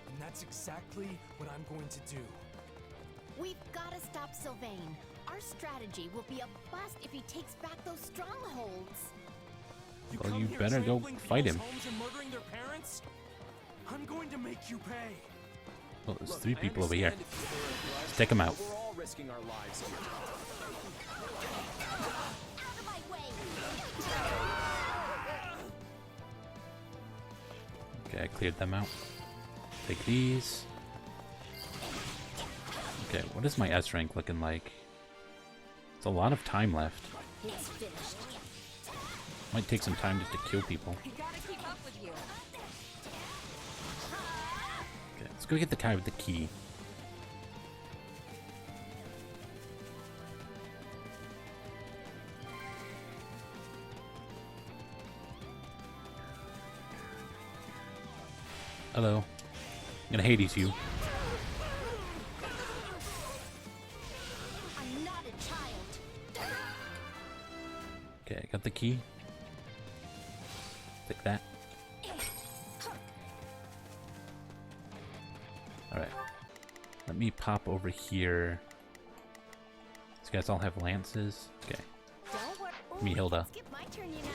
And that's exactly what I'm going to do. We've got to stop Sylvain. Our strategy will be a bust if he takes back those strongholds. Well, you better go fight him. Homes and murdering their parents? I'm going to make you pay. Oh, there's 3 people over here. Let's take them out. We're all risking our lives here. Out of my way. Okay, I cleared them out. Take these. Okay, what is my S rank looking like? It's a lot of time left. It's finished. Might take some time just to kill people. I gotta keep up with you. Okay, let's go get the guy with the key. Hello. I'm gonna Hades you. I'm not a child. Okay, I got the key. Take that. Alright. Let me pop over here. These guys all have lances. Okay. Don't worry. Give me Hilda. Skip my turn, you know.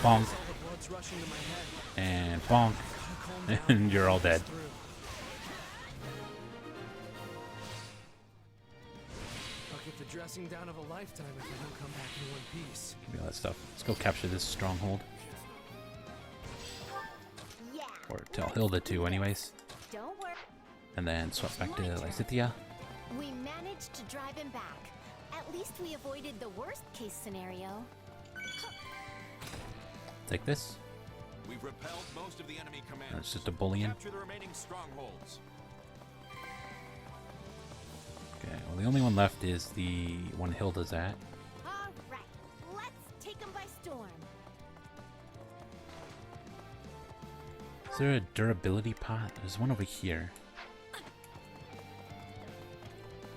Bonk. All the blood's rushing to my head. And bonk. And you're all dead. I'll get the dressing down of a lifetime if I don't come back in one piece. Give me all that stuff. Let's go capture this stronghold. Yeah. Or tell Hilda to, anyways. Don't worry. And then swap back to Lysithea. We managed to drive him back. At least we avoided the worst case scenario. Take this. We've repelled most of the enemy command. It's just a bullion. Capture the remaining strongholds. Okay, well the only one left is the one Hilda's at. All right, let's take him by storm. Is there a durability pot? There's one over here.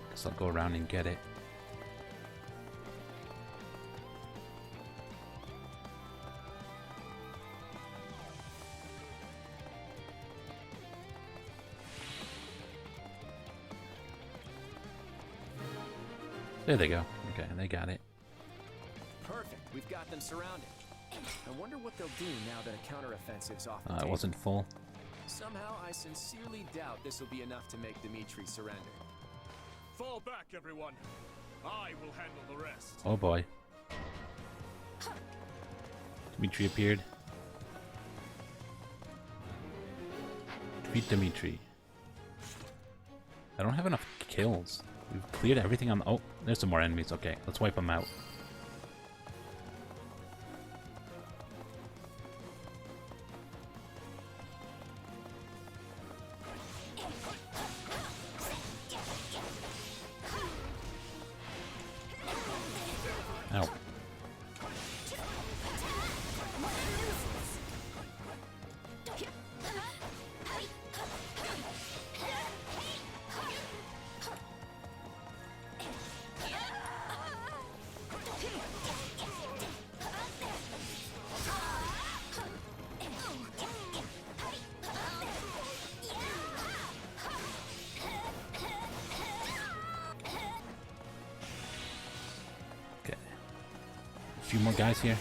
Guess I'll go around and get it. There they go. Okay, they got it. Perfect. We've got them surrounded. I wonder what they'll do now that a counteroffensive's off the It table. wasn't full. Somehow, I sincerely doubt this will be enough to make Dimitri surrender. Fall back, everyone. I will handle the rest. Oh boy. Dimitri appeared. Defeat Dimitri. I don't have enough kills. We've cleared everything on the... Oh, there's some more enemies. Okay, let's wipe them out. few more guys here.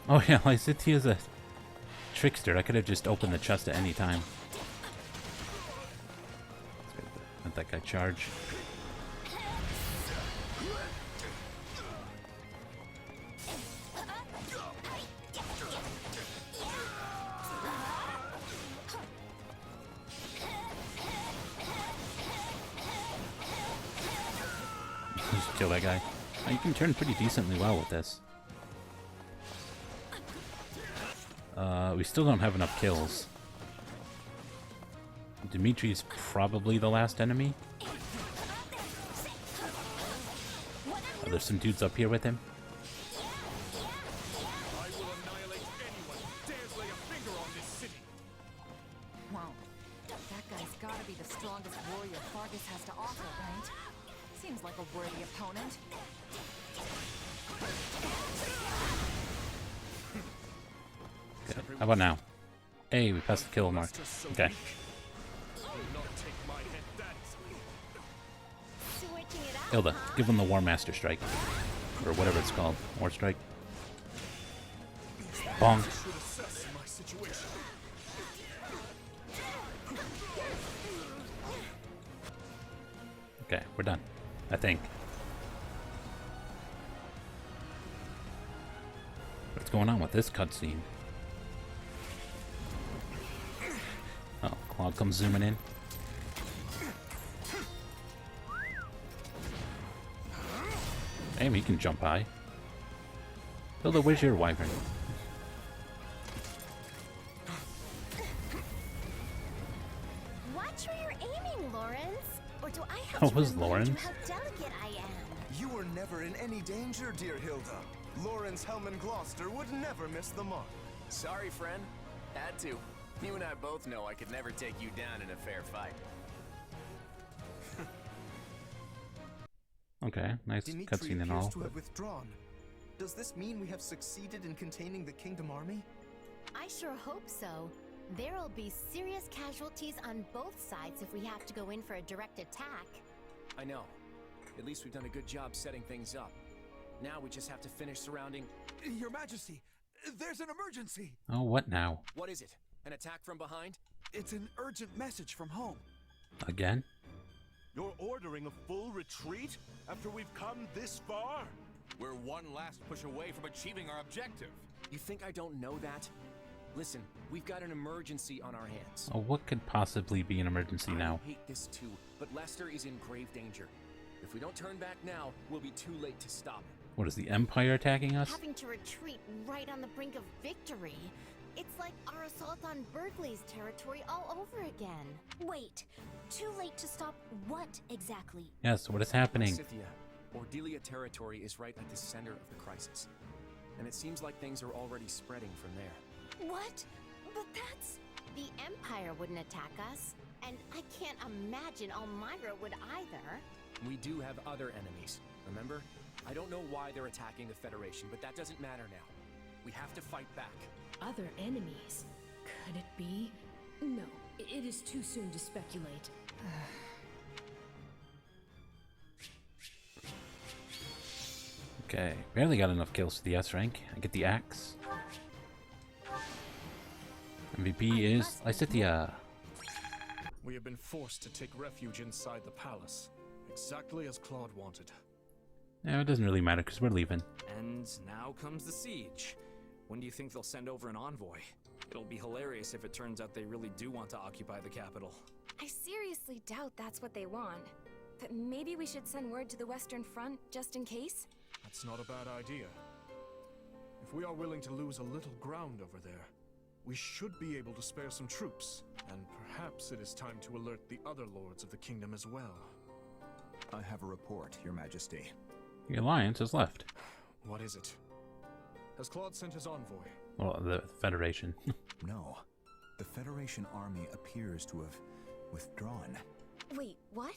Oh yeah, Lysithea's a trickster. I could have just opened the chest at any time. Let that guy charge. Just kill that guy. Oh, you can turn pretty decently well with this. We still don't have enough kills. Dimitri's probably the last enemy. Oh, there's some dudes up here with him. Well, that guy's gotta be the strongest warrior Fargus has to offer, right? Seems like a worthy opponent. Okay. How about now? Hey, we passed the kill mark. Okay. Hilda, give him the War Master Strike. Or whatever it's called. War Strike. Bong. Okay, we're done. I think. What's going on with this cutscene? Oh, Claude comes zooming in. Damn, he can jump high. Hilda, where's your wyvern? Watch where you're aiming, Lawrence. Or do I have That to was remind Lawrence. you how delicate I am? You were never in any danger, dear Hilda. Lawrence Hellman Gloucester would never miss the mark. Sorry, friend. Had to. You and I both know I could never take you down in a fair fight. Okay, nice Dimitri cutscene and appears all. to have withdrawn. Does this mean we have succeeded in containing the Kingdom Army? I sure hope so. There'll be serious casualties on both sides if we have to go in for a direct attack. I know. At least we've done a good job setting things up. Now we just have to finish surrounding... Your Majesty, there's an emergency! Oh, what now? What is it? An attack from behind? It's an urgent message from home. Again? You're ordering a full retreat after we've come this far? We're one last push away from achieving our objective. You think I don't know that? Listen, we've got an emergency on our hands. Oh, what could possibly be an emergency now? I hate this too, but Lester is in grave danger. If we don't turn back now, we'll be too late to stop him. What, is the Empire attacking us? Having to retreat right on the brink of victory. It's like our assault on Berkeley's territory all over again. Wait, too late to stop what exactly? Yes, what is happening? Lysithea, Ordelia territory is right at the center of the crisis. And it seems like things are already spreading from there. What? But that's... The Empire wouldn't attack us, and I can't imagine Elmira would either. We do have other enemies, remember? I don't know why they're attacking the Federation, but that doesn't matter now. We have to fight back. Other enemies? Could it be? No, it is too soon to speculate. Okay, barely got enough kills to the S rank. I get the axe. MVP is Lysithea. We have been forced to take refuge inside the palace, exactly as Claude wanted. Yeah, it doesn't really matter because we're leaving. And now comes the siege. When do you think they'll send over an envoy? It'll be hilarious if it turns out they really do want to occupy the capital. I seriously doubt that's what they want. But maybe we should send word to the Western Front just in case? That's not a bad idea. If we are willing to lose a little ground over there, we should be able to spare some troops. And perhaps it is time to alert the other lords of the kingdom as well. I have a report, Your Majesty. The Alliance has left. What is it? Has Claude sent his envoy? Well, the Federation. No. The Federation army appears to have withdrawn. Wait, what?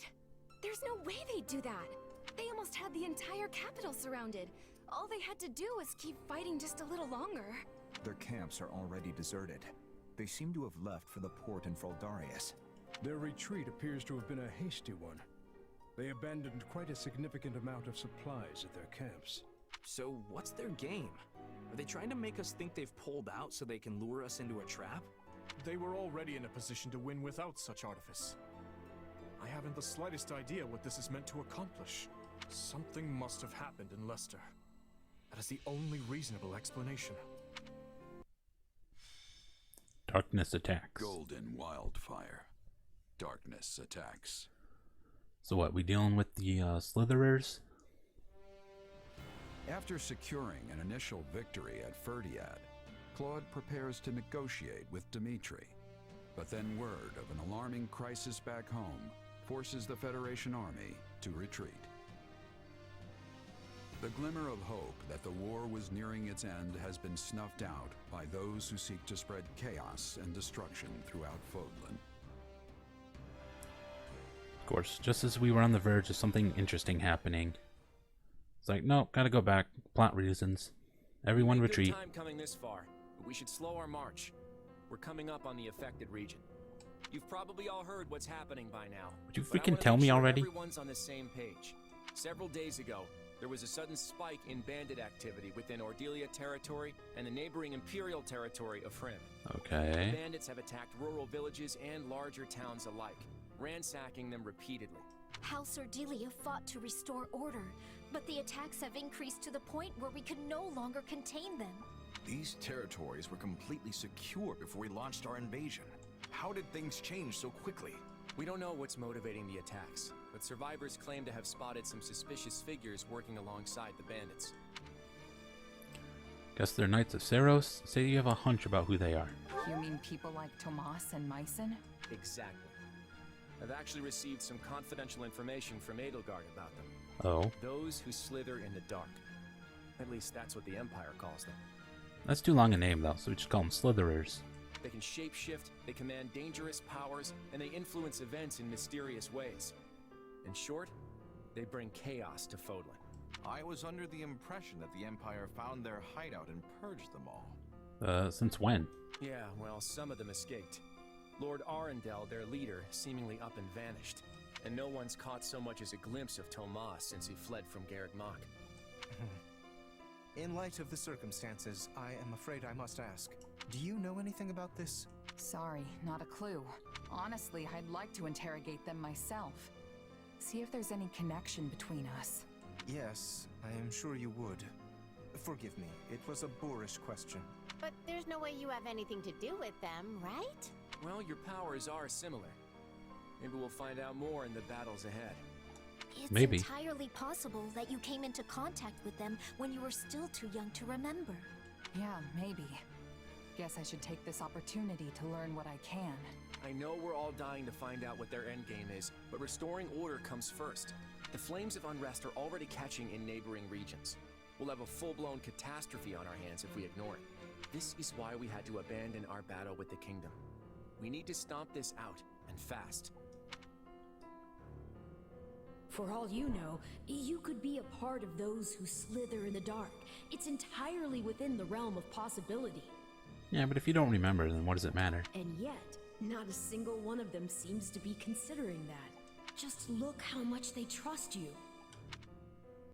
There's no way they'd do that. They almost had the entire capital surrounded. All they had to do was keep fighting just a little longer. Their camps are already deserted. They seem to have left for the port in Fhirdiad. Their retreat appears to have been a hasty one. They abandoned quite a significant amount of supplies at their camps. So what's their game? Are they trying to make us think they've pulled out so they can lure us into a trap? They were already in a position to win without such artifice. I haven't the slightest idea what this is meant to accomplish. Something must have happened in Leicester. That is the only reasonable explanation. Darkness attacks. Golden Wildfire. Darkness attacks. So what, we dealing with the Slitherers? After securing an initial victory at Fhirdiad, Claude prepares to negotiate with Dimitri. But then word of an alarming crisis back home forces the Federation army to retreat. The glimmer of hope that the war was nearing its end has been snuffed out by those who seek to spread chaos and destruction throughout Fodlan. Of course, just as we were on the verge of something interesting happening, it's like, no, gotta go back. Plot reasons. Everyone retreat. Good time coming this far, but we should slow our march. We're coming up on the affected region. You've probably all heard what's happening by now. Would you but I freaking wanna tell make me sure already? Everyone's on the same page. Several days ago, there was a sudden spike in bandit activity within Ordelia territory and the neighboring Imperial territory of Fhirdiad. Okay. The bandits have attacked rural villages and larger towns alike, ransacking them repeatedly. House Ordelia fought to restore order, but the attacks have increased to the point where we can no longer contain them. These territories were completely secure before we launched our invasion. How did things change so quickly? We don't know what's motivating the attacks, but survivors claim to have spotted some suspicious figures working alongside the bandits. Guess they're Knights of Saros? Say you have a hunch about who they are. You mean people like Tomas and Mycen? Exactly. I've actually received some confidential information from Edelgard about them. Oh. Those who slither in the dark. At least that's what the Empire calls them. That's too long a name, though, so we just call them Slitherers. They can shapeshift, they command dangerous powers, and they influence events in mysterious ways. In short, they bring chaos to Fodlan. I was under the impression that the Empire found their hideout and purged them all. Since when? Yeah, well, some of them escaped. Lord Arundel, their leader, seemingly up and vanished. And no one's caught so much as a glimpse of Tomas since he fled from Garreg Mach. In light of the circumstances, I am afraid I must ask, do you know anything about this? Sorry, not a clue. Honestly, I'd like to interrogate them myself. See if there's any connection between us. Yes, I am sure you would. Forgive me, it was a boorish question. But there's no way you have anything to do with them, right? Well, your powers are similar. Maybe we'll find out more in the battles ahead. It's Maybe. entirely possible that you came into contact with them when you were still too young to remember. Yeah, maybe. Guess I should take this opportunity to learn what I can. I know we're all dying to find out what their endgame is, but restoring order comes first. The flames of unrest are already catching in neighboring regions. We'll have a full-blown catastrophe on our hands if we ignore it. This is why we had to abandon our battle with the kingdom. We need to stomp this out, and fast. For all you know, you could be a part of those who slither in the dark. It's entirely within the realm of possibility. Yeah, but if you don't remember, then what does it matter? And yet, not a single one of them seems to be considering that. Just look how much they trust you.